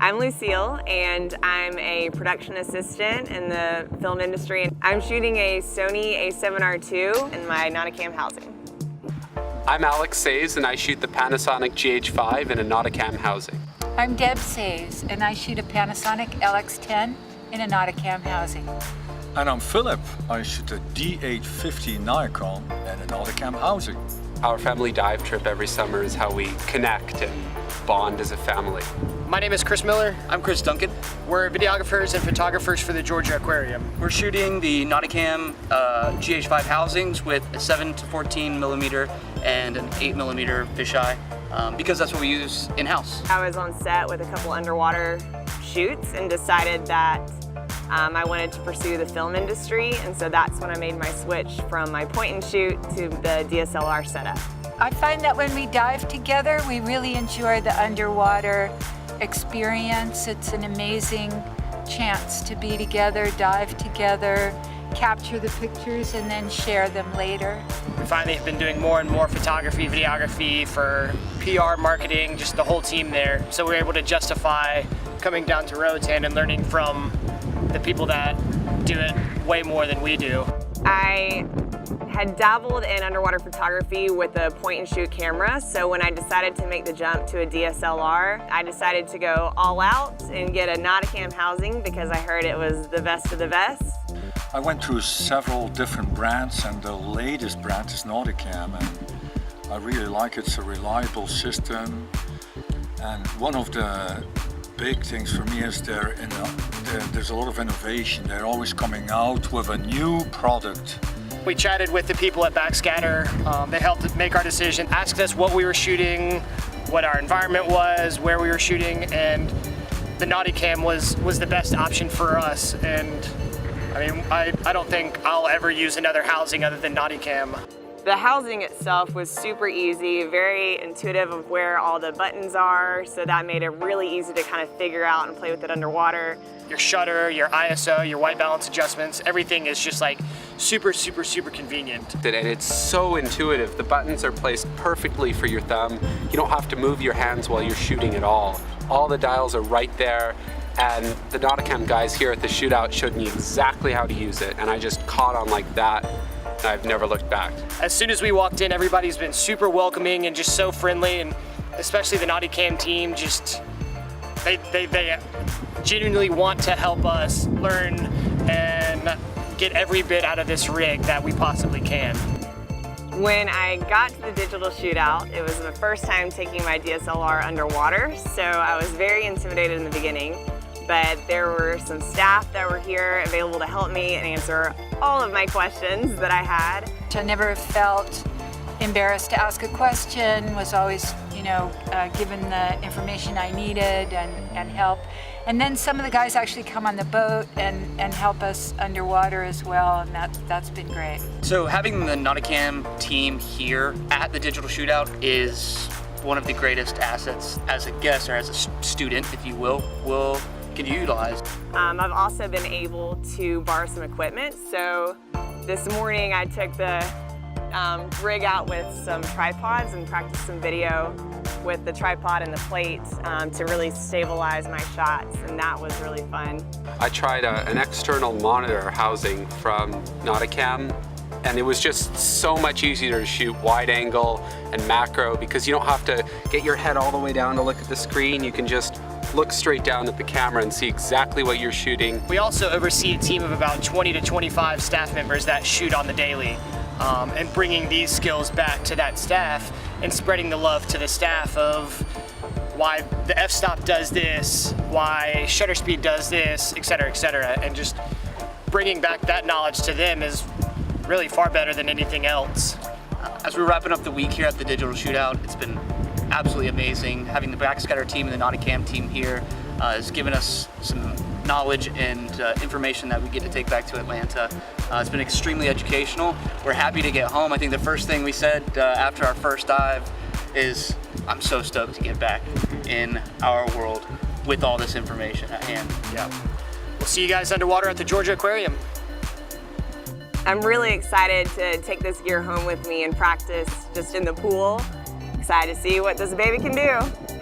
I'm Lucille, and I'm a production assistant in the film industry. I'm shooting a Sony a7R II in my Nauticam housing. I'm Alex Says, and I shoot the Panasonic GH5 in a Nauticam housing. I'm Deb Says, and I shoot a Panasonic LX10 in a Nauticam housing. And I'm Philip. I shoot a D850 Nauticam in a Nauticam housing. Our family dive trip every summer is how we connect and bond as a family. My name is Chris Miller. I'm Chris Duncan. We're videographers and photographers for the Georgia Aquarium. We're shooting the Nauticam GH5 housings with a 7 to 14 millimeter and an 8 millimeter fisheye because that's what we use in-house. I was on set with a couple underwater shoots and decided that I wanted to pursue the film industry, and so that's when I made my switch from my point and shoot to the DSLR setup. I find that when we dive together, we really enjoy the underwater experience. It's an amazing chance to be together, dive together, capture the pictures, and then share them later. We finally have been doing more and more photography, videography for PR, marketing, just the whole team there. So we're able to justify coming down to Roatan and learning from the people that do it way more than we do. I had dabbled in underwater photography with a point and shoot camera, so when I decided to make the jump to a DSLR, I decided to go all out and get a Nauticam housing because I heard it was the best of the best. I went through several different brands, and the latest brand is Nauticam, and I really like it. It's a reliable system, and one of the big things for me is there's a lot of innovation. They're always coming out with a new product. We chatted with the people at Backscatter. They helped make our decision, asked us what we were shooting, what our environment was, where we were shooting, and the Nauticam was the best option for us. And I mean, I don't think I'll ever use another housing other than Nauticam. The housing itself was super easy, very intuitive of where all the buttons are, so that made it really easy to kind of figure out and play with it underwater. Your shutter, your ISO, your white balance adjustments, everything is just like super, super, super convenient. And it's so intuitive. The buttons are placed perfectly for your thumb. You don't have to move your hands while you're shooting at all. All the dials are right there, and the Nauticam guys here at the shootout showed me exactly how to use it, and I just caught on like that. I've never looked back. As soon as we walked in, everybody's been super welcoming and just so friendly, and especially the Nauticam team, just they genuinely want to help us learn and get every bit out of this rig that we possibly can. When I got to the Digital Shootout, it was the first time taking my DSLR underwater, so I was very intimidated in the beginning. But there were some staff that were here available to help me and answer all of my questions that I had. I never felt embarrassed to ask a question, was always, given the information I needed and help. And then some of the guys actually come on the boat and help us underwater as well, and that's been great. So having the Nauticam team here at the Digital Shootout is one of the greatest assets as a guest or as a student, if you will can utilize. I've also been able to borrow some equipment. So this morning I took the rig out with some tripods and practiced some video with the tripod and the plate to really stabilize my shots, and that was really fun. I tried an external monitor housing from Nauticam, and it was just so much easier to shoot wide angle and macro because you don't have to get your head all the way down to look at the screen. You can just look straight down at the camera and see exactly what you're shooting. We also oversee a team of about 20 to 25 staff members that shoot on the daily, and bringing these skills back to that staff and spreading the love to the staff of why the f-stop does this, why shutter speed does this, et cetera, and just bringing back that knowledge to them is really far better than anything else. As we're wrapping up the week here at the Digital Shootout, it's been absolutely amazing. Having the Backscatter team and the Nauticam team here has given us some knowledge and information that we get to take back to Atlanta. It's been extremely educational. We're happy to get home. I think the first thing we said after our first dive is, I'm so stoked to get back in our world with all this information at hand. Yeah. We'll see you guys underwater at the Georgia Aquarium. I'm really excited to take this gear home with me and practice just in the pool. Excited to see what this baby can do.